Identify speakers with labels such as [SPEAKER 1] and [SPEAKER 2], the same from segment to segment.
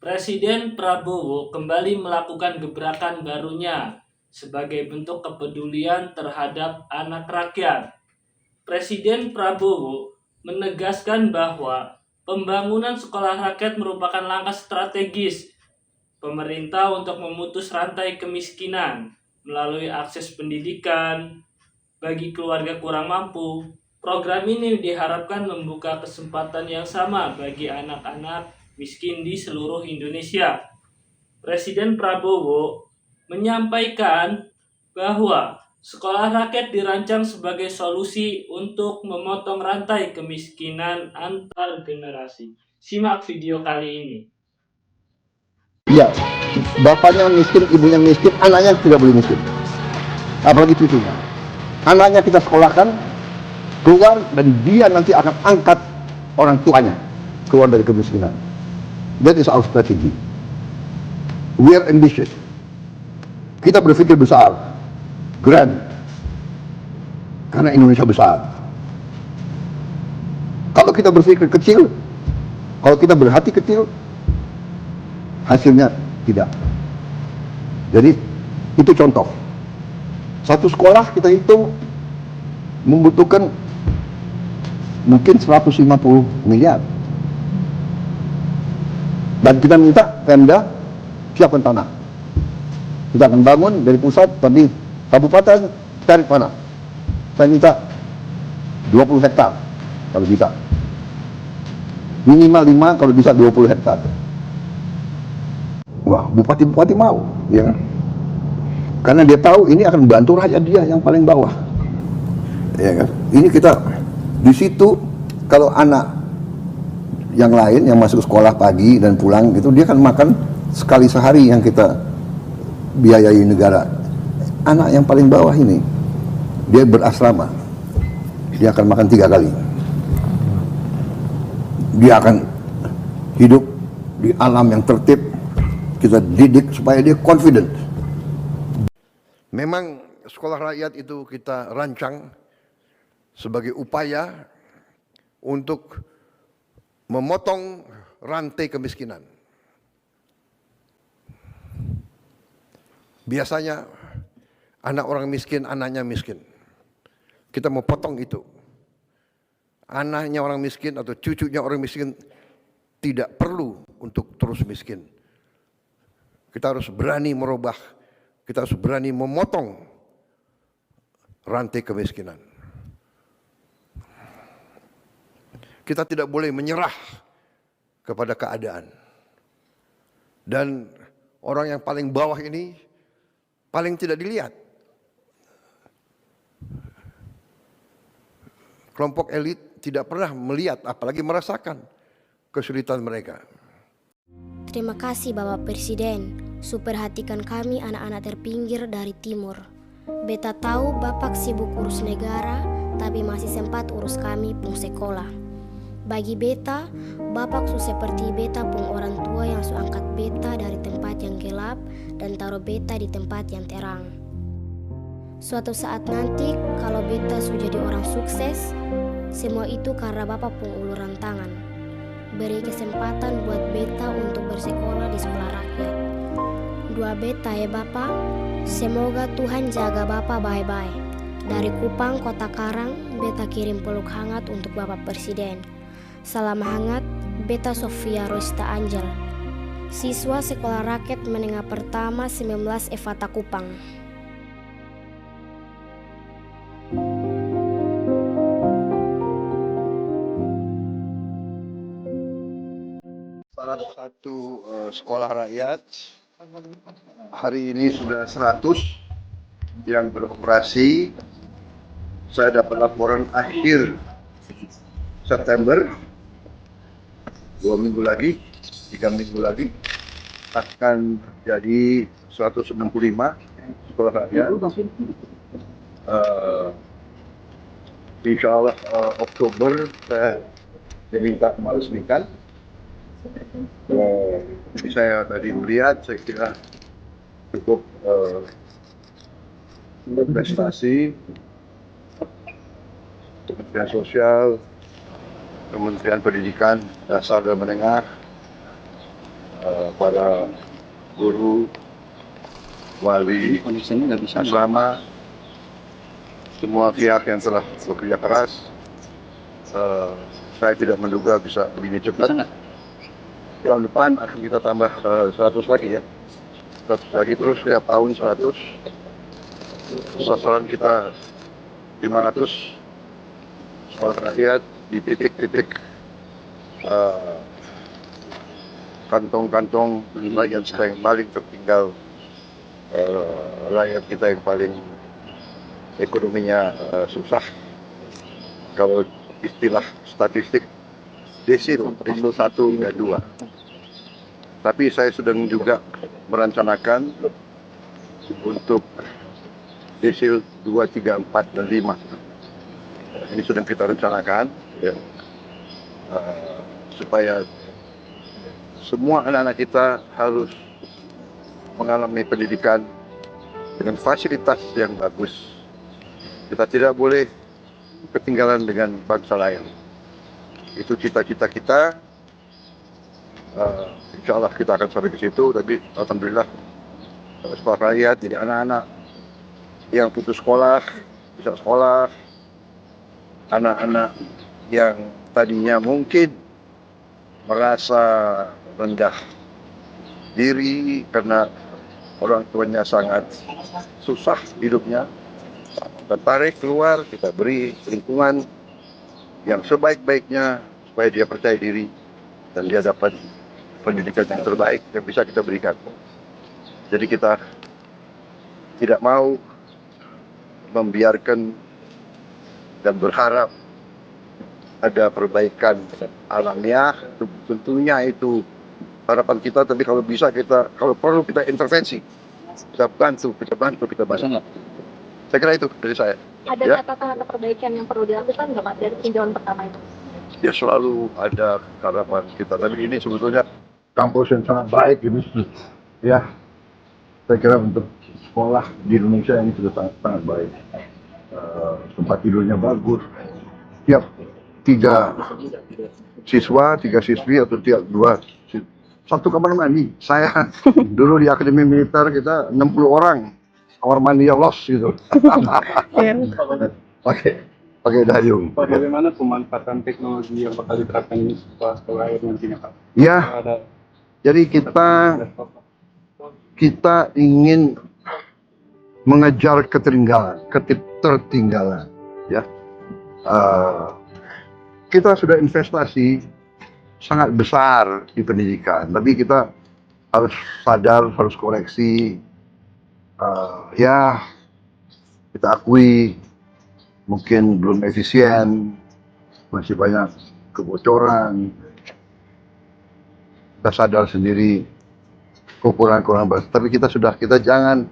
[SPEAKER 1] Presiden Prabowo kembali melakukan gebrakan barunya sebagai bentuk kepedulian terhadap anak rakyat. Presiden Prabowo menegaskan bahwa pembangunan sekolah rakyat merupakan langkah strategis pemerintah untuk memutus rantai kemiskinan melalui akses pendidikan bagi keluarga kurang mampu. Program ini diharapkan membuka kesempatan yang sama bagi anak-anak miskin di seluruh Indonesia. Presiden Prabowo menyampaikan bahwa sekolah rakyat dirancang sebagai solusi untuk memotong rantai kemiskinan antar generasi. Simak video kali ini.
[SPEAKER 2] Iya, bapaknya miskin, ibunya miskin, anaknya tidak boleh miskin. Apalagi cucunya. Anaknya kita sekolahkan, keluar, dan dia nanti akan angkat orang tuanya keluar dari kemiskinan. That is our strategy. We are ambitious. Kita berpikir besar, grand, karena Indonesia besar. Kalau kita berpikir kecil, kalau kita berhati kecil, hasilnya tidak. Jadi itu contoh. Satu sekolah kita hitung membutuhkan mungkin 150 miliar. Dan kita minta Pemda siapkan tanah. Kita akan bangun dari pusat, tapi kabupaten cari tanah. Saya minta 20 hektar kalau bisa. Minimal 5, kalau bisa 20 hektar. Wah, bupati-bupati mau, ya kan? Karena dia tahu ini akan membantu rakyat dia yang paling bawah. Ya kan? Ini kita di situ, kalau anak yang lain yang masuk sekolah pagi dan pulang gitu, dia kan makan sekali sehari yang kita biayai negara. Anak yang paling bawah ini, dia berasrama, dia akan makan 3 kali. Dia akan hidup di alam yang tertib. Kita didik supaya dia confident. Memang sekolah rakyat itu kita rancang sebagai upaya untuk memotong rantai kemiskinan. Biasanya anak orang miskin, anaknya miskin. Kita mau potong itu. Anaknya orang miskin atau cucunya orang miskin tidak perlu untuk terus miskin. Kita harus berani merubah, kita harus berani memotong rantai kemiskinan. Kita tidak boleh menyerah kepada keadaan. Dan orang yang paling bawah ini paling tidak dilihat. Kelompok elit tidak pernah melihat, apalagi merasakan kesulitan mereka.
[SPEAKER 3] Terima kasih Bapak Presiden, perhatikan kami anak-anak terpinggir dari timur. Beta tahu Bapak sibuk urus negara, tapi masih sempat urus kami pung sekolah. Bagi beta, Bapak seperti beta pung orang tua yang angkat beta dari tempat yang gelap dan taruh beta di tempat yang terang. Suatu saat nanti, kalau beta sudah jadi orang sukses, semua itu karena Bapak pung uluran tangan. Beri kesempatan buat beta untuk bersekolah di sekolah rakyat. Doa beta ya Bapak, semoga Tuhan jaga Bapak baik-baik. Dari Kupang, Kota Karang, beta kirim peluk hangat untuk Bapak Presiden. Salam hangat, beta Sofia Rosta Angel, siswa Sekolah Rakyat Menengah Pertama 19 Evata Kupang.
[SPEAKER 2] Salah satu sekolah rakyat hari ini sudah 100 yang beroperasi. Saya dapat laporan akhir September, 2 minggu lagi, 3 minggu lagi akan jadi 165 sekolah rakyat. Insya Allah Oktober saya diminta meresmikan. Saya tadi melihat, saya kira cukup prestasi. Kementerian Sosial, Kementerian Pendidikan Dasar dan Menengah, para guru, wali, asrama, semua pihak yang telah bekerja keras. Saya tidak menduga bisa begini cepat. Tahun depan akan kita tambah 100 lagi ya. 100 lagi terus setiap tahun 100. Sasaran kita 500 sekolah rakyat di titik-titik kantong-kantong rakyat kita yang paling tertinggal, rakyat kita yang paling ekonominya susah. Kalau istilah statistik desil 1 dan 2. Tapi saya sedang juga merencanakan untuk desil 2, 3, 4, dan 5. Ini sedang kita rencanakan ya, supaya semua anak-anak kita harus mengalami pendidikan dengan fasilitas yang bagus. Kita tidak boleh ketinggalan dengan bangsa lain. Itu cita-cita kita. Insya Allah kita akan sampai ke situ. Tapi alhamdulillah sekolah rakyat, jadi anak-anak yang putus sekolah bisa sekolah, anak-anak yang tadinya mungkin merasa rendah diri karena orang tuanya sangat susah hidupnya, kita tarik keluar, kita beri lingkungan yang sebaik-baiknya supaya dia percaya diri dan dia dapat pendidikan yang terbaik yang bisa kita berikan. Jadi kita tidak mau membiarkan dan berharap ada perbaikan alamiah. Tentunya itu harapan kita, tapi kalau bisa kita, kalau perlu kita intervensi, kita bantu. Saya kira itu dari saya.
[SPEAKER 4] Ada
[SPEAKER 2] Ya.
[SPEAKER 4] catatan atau perbaikan yang perlu dilakukan nggak Pak dari tinjauan pertama itu?
[SPEAKER 2] Ya selalu ada harapan kita, tapi ini sebetulnya kampus yang sangat baik ini. Ya, saya kira untuk sekolah di Indonesia ini sudah sangat baik. Tempat tidurnya bagus. Tiap 3 siswa, 3 siswi atau tiap 2 satu kamar mandi. Saya dulu di Akademi Militer kita 60 orang kamar mandi yang los gitu. pakai dayung.
[SPEAKER 5] Pak, bagaimana pemanfaatan teknologi yang bakal diterapkan di sekolah air nantinya, Pak?
[SPEAKER 2] Ya,
[SPEAKER 5] Ada
[SPEAKER 2] jadi kita ingin mengejar ketertinggalan, ya. Kita sudah investasi sangat besar di pendidikan, tapi kita harus sadar, harus koreksi. Ya, kita akui mungkin belum efisien, masih banyak kebocoran. Kita sadar sendiri kekurangan-kekurangan, tapi kita jangan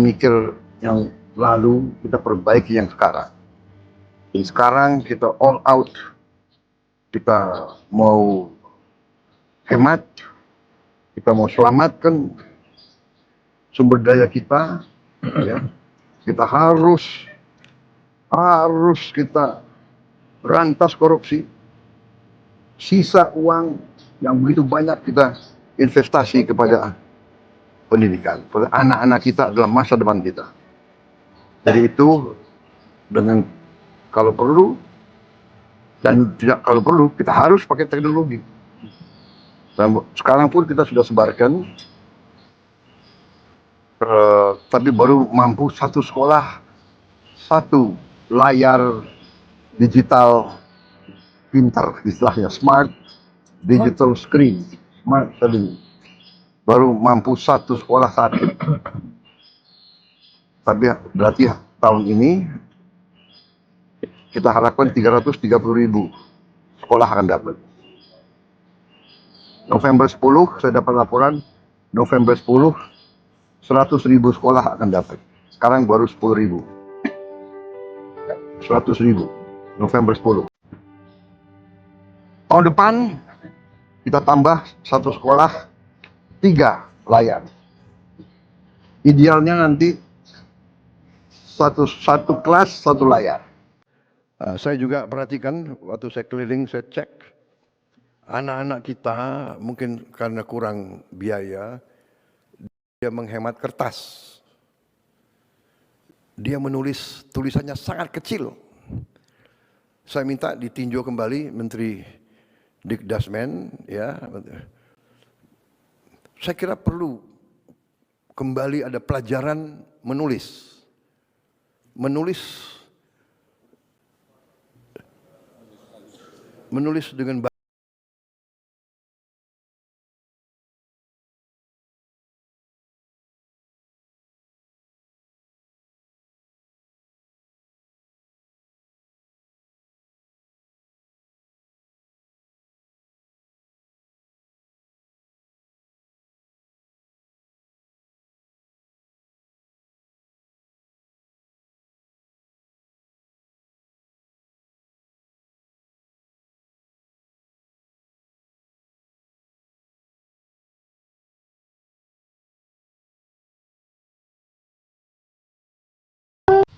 [SPEAKER 2] mikir yang lalu, kita perbaiki yang sekarang. Jadi sekarang kita all out, kita mau hemat, kita mau selamatkan sumber daya kita, ya. Kita harus kita berantas korupsi. Sisa uang yang begitu banyak kita investasi kepada pendidikan, pada anak-anak kita adalah masa depan kita. Jadi itu dengan kalau perlu dan tidak kalau perlu kita harus pakai teknologi. Dan sekarang pun kita sudah sebarkan, tapi baru mampu satu sekolah, satu layar digital pintar, istilahnya smart digital screen, smart tadi baru mampu satu sekolah satu. Tapi berarti tahun ini kita harapkan 330.000 sekolah akan dapat. November 10 saya dapat laporan, November 10 100.000 sekolah akan dapat. Sekarang baru 10.000. 100.000 November 10. Tahun depan kita tambah satu sekolah 3 layar. Idealnya nanti satu kelas 1 layar. Saya juga perhatikan waktu saya keliling, saya cek Anak-anak kita mungkin karena kurang biaya, dia menghemat kertas. Dia menulis tulisannya sangat kecil. Saya minta ditinjau kembali Menteri Dikdasmen, ya. Saya kira perlu kembali ada pelajaran menulis. Menulis dengan baik.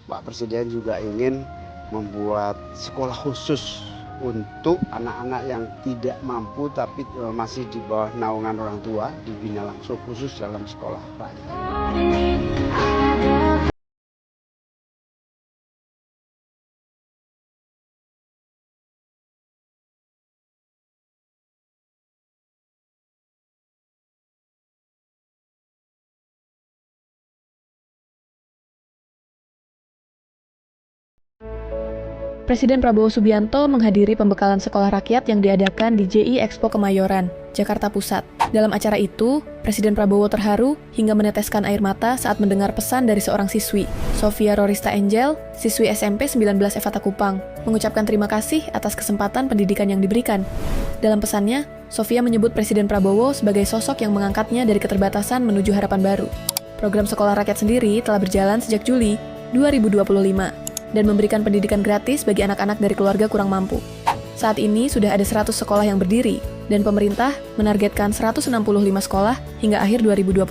[SPEAKER 6] Pak Presiden juga ingin membuat sekolah khusus untuk anak-anak yang tidak mampu tapi masih di bawah naungan orang tua, dibina langsung khusus dalam sekolah rakyat.
[SPEAKER 7] Presiden Prabowo Subianto menghadiri pembekalan sekolah rakyat yang diadakan di JI Expo Kemayoran, Jakarta Pusat. Dalam acara itu, Presiden Prabowo terharu hingga meneteskan air mata saat mendengar pesan dari seorang siswi, Sofia Rorista Angel, siswi SMP 19 Evata Kupang, mengucapkan terima kasih atas kesempatan pendidikan yang diberikan. Dalam pesannya, Sofia menyebut Presiden Prabowo sebagai sosok yang mengangkatnya dari keterbatasan menuju harapan baru. Program sekolah rakyat sendiri telah berjalan sejak Juli 2025. Dan memberikan pendidikan gratis bagi anak-anak dari keluarga kurang mampu. Saat ini sudah ada 100 sekolah yang berdiri, dan pemerintah menargetkan 165 sekolah hingga akhir 2025.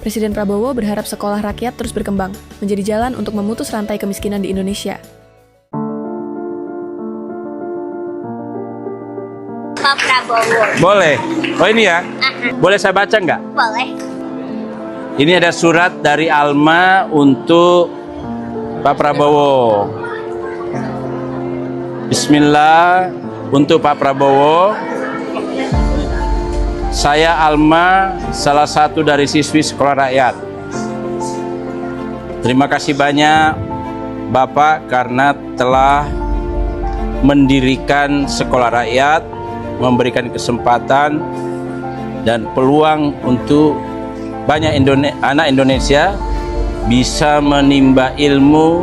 [SPEAKER 7] Presiden Prabowo berharap sekolah rakyat terus berkembang, menjadi jalan untuk memutus rantai kemiskinan di Indonesia.
[SPEAKER 8] Pak Prabowo.
[SPEAKER 9] Boleh. Oh ini ya? Boleh saya baca nggak?
[SPEAKER 8] Boleh.
[SPEAKER 9] Ini ada surat dari Alma untuk Pak Prabowo. Bismillah, untuk Pak Prabowo. Saya Alma, salah satu dari siswi sekolah rakyat. Terima kasih banyak Bapak karena telah mendirikan sekolah rakyat, memberikan kesempatan dan peluang untuk banyak anak Indonesia bisa menimba ilmu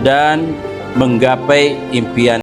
[SPEAKER 9] dan menggapai impian.